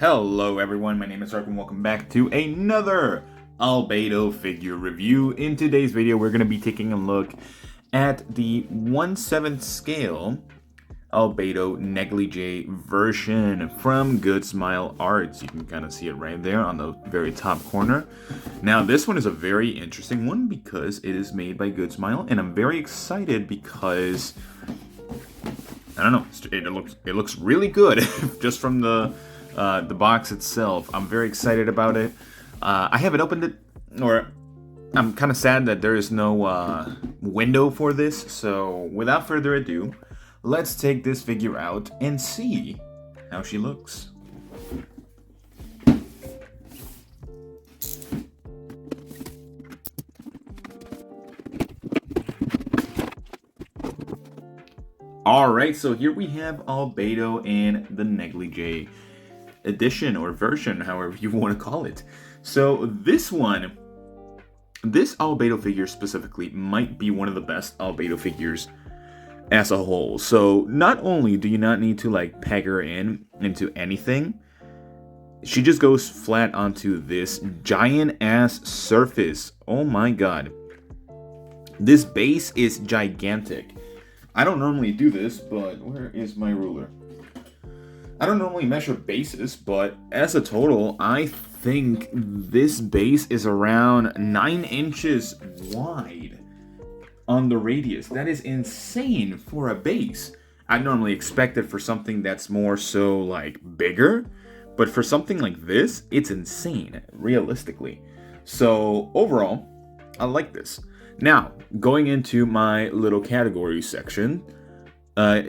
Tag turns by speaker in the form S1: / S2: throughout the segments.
S1: Hello everyone, my name is Ark and welcome back to another Albedo figure review. In today's video we're going to be taking a look at the 1/7 scale Albedo Negligee version from GoodSmile Arts. You can kind of see it right there on the very top corner. Now this one is a very interesting one because it is made by GoodSmile, and I'm very excited because I don't know, it looks really good just from the box itself. I'm very excited about it. I haven't opened it, or I'm kind of sad that there is no window for this. So without further ado, let's take this figure out and see how she looks. Alright, so here we have Albedo and the Negligee edition or version, however you want to call it. So this Albedo figure specifically might be one of the best Albedo figures as a whole. So not only do you not need to like peg her into anything, she just goes flat onto this giant ass surface. Oh my god. This base is gigantic. I don't normally do this, but where is my ruler? I don't normally measure bases, but as a total, I think this base is around 9 inches wide on the radius. That is insane for a base. I normally expect it for something that's more so like bigger, but for something like this, it's insane, realistically. So overall, I like this. Now, going into my little category section,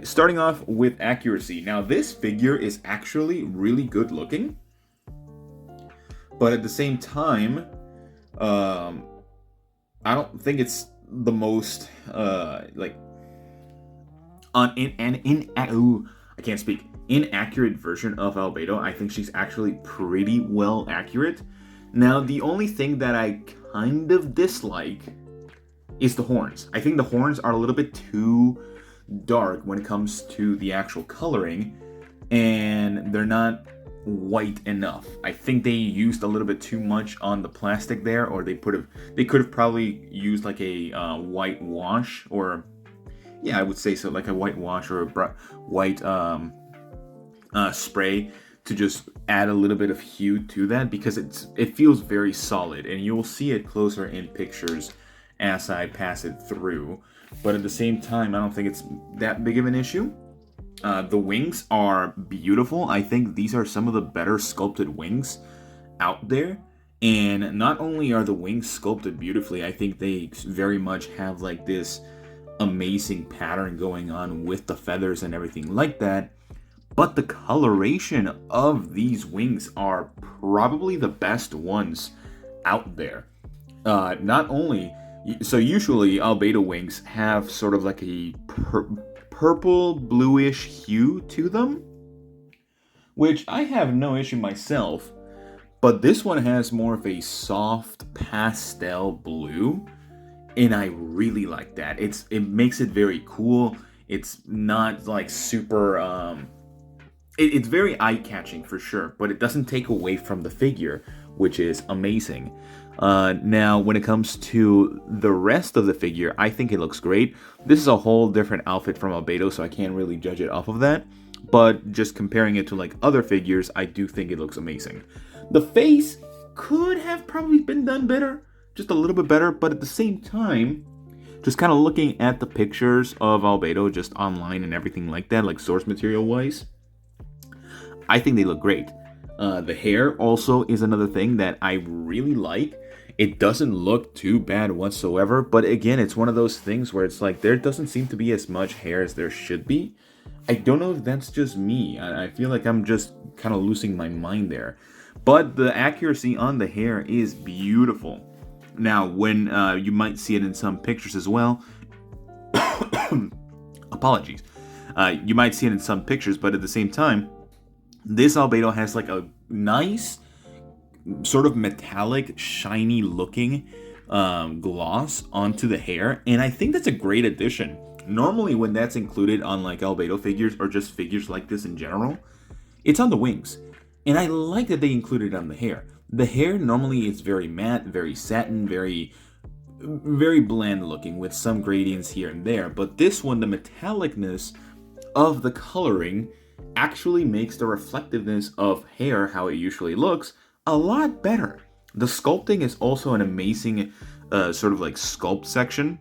S1: starting off with accuracy. Now, this figure is actually really good looking, but at the same time, I don't think it's the most inaccurate version of Albedo. I think she's actually pretty well accurate. Now, the only thing that I kind of dislike is the horns. I think the horns are a little bit too dark when it comes to the actual coloring, and they're not white enough. I think they used a little bit too much on the plastic there, or they could have probably used like a white wash, or yeah, I would say so, like a white wash or a white spray to just add a little bit of hue to that, because it feels very solid, and you will see it closer in pictures as I pass it through. But at the same time, I don't think it's that big of an issue. The wings are beautiful. I think these are some of the better sculpted wings out there. And not only are the wings sculpted beautifully, I think they very much have like this amazing pattern going on with the feathers and everything like that. But the coloration of these wings are probably the best ones out there. Not only... So usually Albedo wings have sort of like a purple bluish hue to them, which I have no issue myself, but this one has more of a soft pastel blue, and I really like that. It makes it very cool. It's not like super it's very eye-catching for sure, but it doesn't take away from the figure, which is amazing. Now, when it comes to the rest of the figure, I think it looks great. This is a whole different outfit from Albedo, so I can't really judge it off of that. But just comparing it to like other figures, I do think it looks amazing. The face could have probably been done better, just a little bit better, but at the same time, just kind of looking at the pictures of Albedo just online and everything like that, like source material wise, I think they look great. The hair also is another thing that I really like. It doesn't look too bad whatsoever, but again, it's one of those things where it's like there doesn't seem to be as much hair as there should be. I don't know if that's just me. I feel like I'm just kind of losing my mind there. But the accuracy on the hair is beautiful. Now, when you might see it in some pictures as well. Apologies. You might see it in some pictures, but at the same time, this Albedo has like a nice sort of metallic, shiny looking gloss onto the hair, and I think that's a great addition. Normally when that's included on like Albedo figures or just figures like this in general, it's on the wings. And I like that they included it on the hair. The hair normally is very matte, very satin, very bland looking with some gradients here and there, but this one, the metallicness of the coloring actually makes the reflectiveness of hair, how it usually looks, a lot better. The sculpting is also an amazing sort of like sculpt section.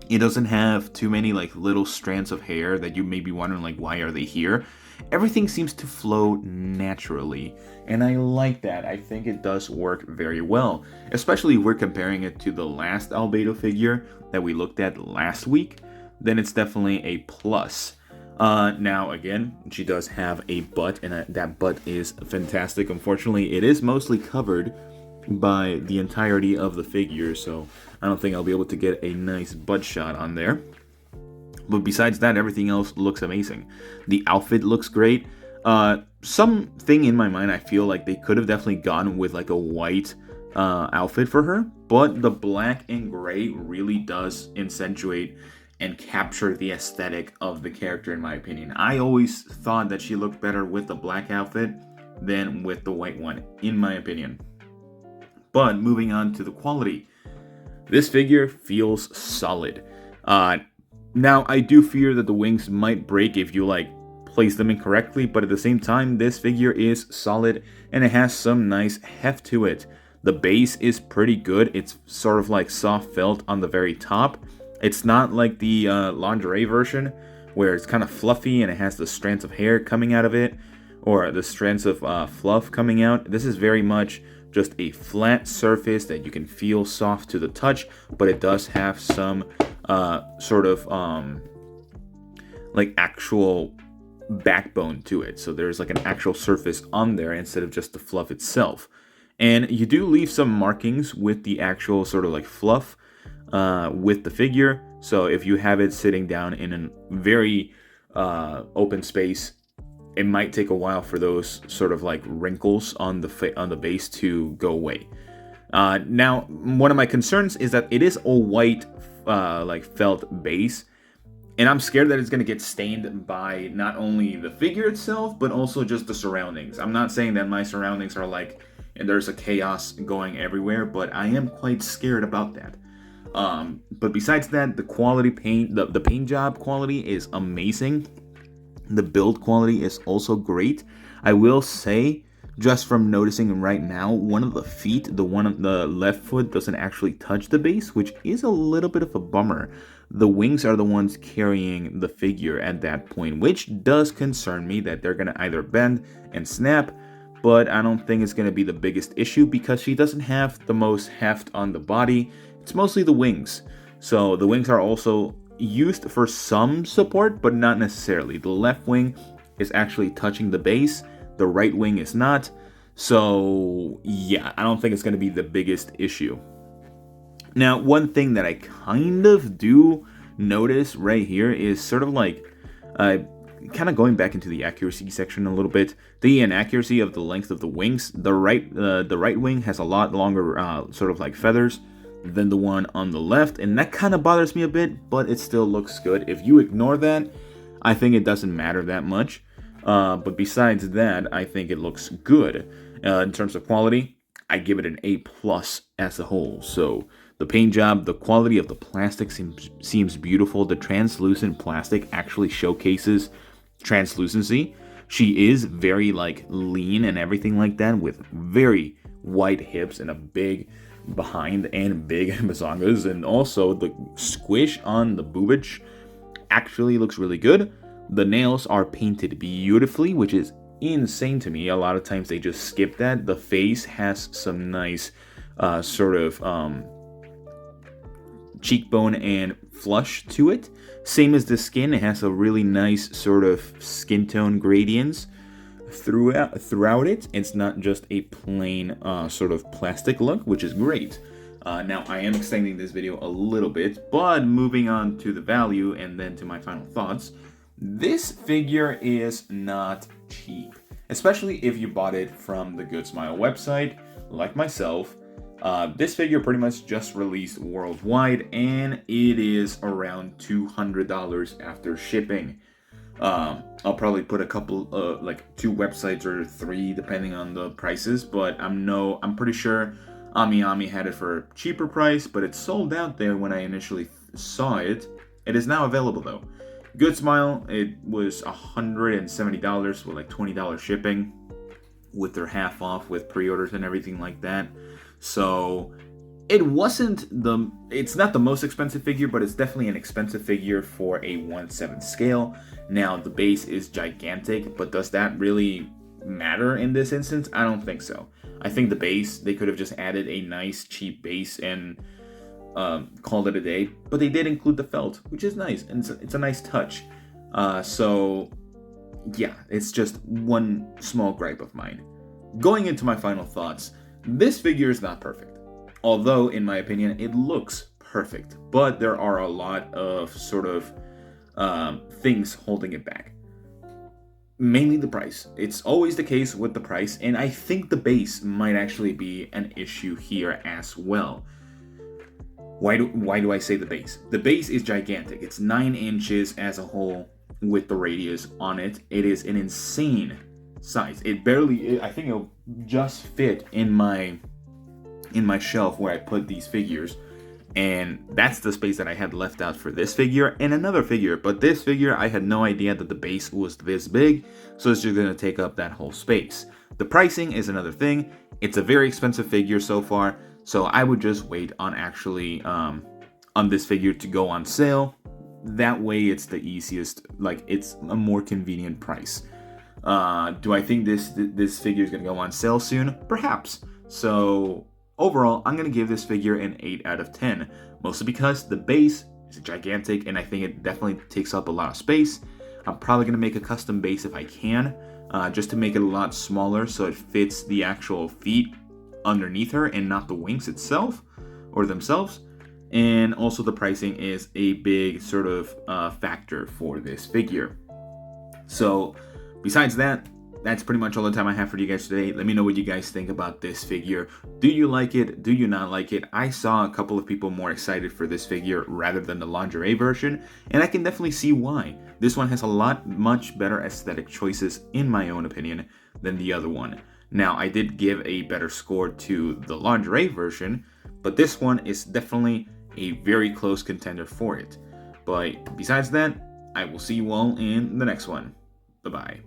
S1: It doesn't have too many like little strands of hair that you may be wondering like why are they here. Everything seems to flow naturally, and I like that. I think it does work very well, especially if we're comparing it to the last Albedo figure that we looked at last week. Then it's definitely a plus. Now again, she does have a butt, and that butt is fantastic. Unfortunately, it is mostly covered by the entirety of the figure, so I don't think I'll be able to get a nice butt shot on there. But besides that, everything else looks amazing. The outfit looks great. Something in my mind, I feel like they could have definitely gone with like a white outfit for her, but the black and gray really does accentuate and capture the aesthetic of the character, in my opinion. I always thought that she looked better with the black outfit than with the white one, in my opinion. But moving on to the quality, this figure feels solid. Now, I do fear that the wings might break if you like place them incorrectly, but at the same time, this figure is solid and it has some nice heft to it. The base is pretty good. It's sort of like soft felt on the very top. It's not like the lingerie version where it's kind of fluffy and it has the strands of hair coming out of it, or the strands of fluff coming out. This is very much just a flat surface that you can feel soft to the touch, but it does have some sort of like actual backbone to it. So there's like an actual surface on there instead of just the fluff itself. And you do leave some markings with the actual sort of like fluff with the figure. So if you have it sitting down in a very open space, it might take a while for those sort of like wrinkles on the base to go away. Now, one of my concerns is that it is a white like felt base, and I'm scared that it's going to get stained by not only the figure itself, but also just the surroundings. I'm not saying that my surroundings are like, and there's a chaos going everywhere, but I am quite scared about that. But besides that, the quality paint, the paint job quality is amazing. The build quality is also great. I will say, just from noticing right now, one of the feet, the one on the left foot, doesn't actually touch the base, which is a little bit of a bummer. The wings are the ones carrying the figure at that point, which does concern me that they're going to either bend and snap, but I don't think it's going to be the biggest issue because she doesn't have the most heft on the body. It's mostly the wings. So the wings are also used for some support, but not necessarily. The left wing is actually touching the base, the right wing is not. So yeah, I don't think it's going to be the biggest issue. Now, one thing that I kind of do notice right here is sort of like kind of going back into the accuracy section a little bit. The inaccuracy of the length of the wings. The right wing has a lot longer sort of like feathers than the one on the left, and that kind of bothers me a bit, but it still looks good. If you ignore that, I think it doesn't matter that much. But besides that, I think it looks good. In terms of quality, I give it an A+ as a whole. So the paint job, the quality of the plastic seems beautiful. The translucent plastic actually showcases translucency. She is very like lean and everything like that, with very wide hips and a big behind and big bazongas, and also the squish on the boobage actually looks really good. The nails are painted beautifully, which is insane to me. A lot of times they just skip that. The face has some nice sort of cheekbone and flush to it. Same as the skin, it has a really nice sort of skin tone gradients throughout it. It's not just a plain sort of plastic look, which is great. Now, I am extending this video a little bit, but moving on to the value and then to my final thoughts. This figure is not cheap, especially if you bought it from the GoodSmile website, like myself. This figure pretty much just released worldwide, and it is around $200 after shipping. I'll probably put a couple, like 2 websites or 3, depending on the prices. But I'm pretty sure Ami had it for a cheaper price, but it sold out there when I initially saw it. It is now available though. GoodSmile, it was $170 with like $20 shipping, with their half off with pre-orders and everything like that. So it's not the most expensive figure, but it's definitely an expensive figure for a 1/7 scale. Now the base is gigantic, but does that really matter in this instance? I don't think so. I think the base, they could have just added a nice cheap base and called it a day, but they did include the felt, which is nice, and it's a nice touch. So yeah, it's just one small gripe of mine. Going into my final thoughts, this figure is not perfect. Although, in my opinion, it looks perfect, but there are a lot of sort of things holding it back. Mainly the price. It's always the case with the price, and I think the base might actually be an issue here as well. Why do I say the base? The base is gigantic. It's 9 inches as a whole with the radius on it. It is an insane size. I think it'll just fit in my shelf where I put these figures, and that's the space that I had left out for this figure and another figure. But this figure, I had no idea that the base was this big, so it's just going to take up that whole space. The pricing is another thing. It's a very expensive figure so far, so I would just wait on actually on this figure to go on sale. That way it's the easiest, like it's a more convenient price. Do I think this figure is going to go on sale soon? Perhaps. So overall, I'm going to give this figure an 8 out of 10, mostly because the base is gigantic and I think it definitely takes up a lot of space. I'm probably going to make a custom base if I can, just to make it a lot smaller so it fits the actual feet underneath her and not the wings itself or themselves. And also the pricing is a big sort of factor for this figure. So besides that, that's pretty much all the time I have for you guys today. Let me know what you guys think about this figure. Do you like it? Do you not like it? I saw a couple of people more excited for this figure rather than the lingerie version, and I can definitely see why. This one has much better aesthetic choices, in my own opinion, than the other one. Now, I did give a better score to the lingerie version, but this one is definitely a very close contender for it. But besides that, I will see you all in the next one. Bye-bye.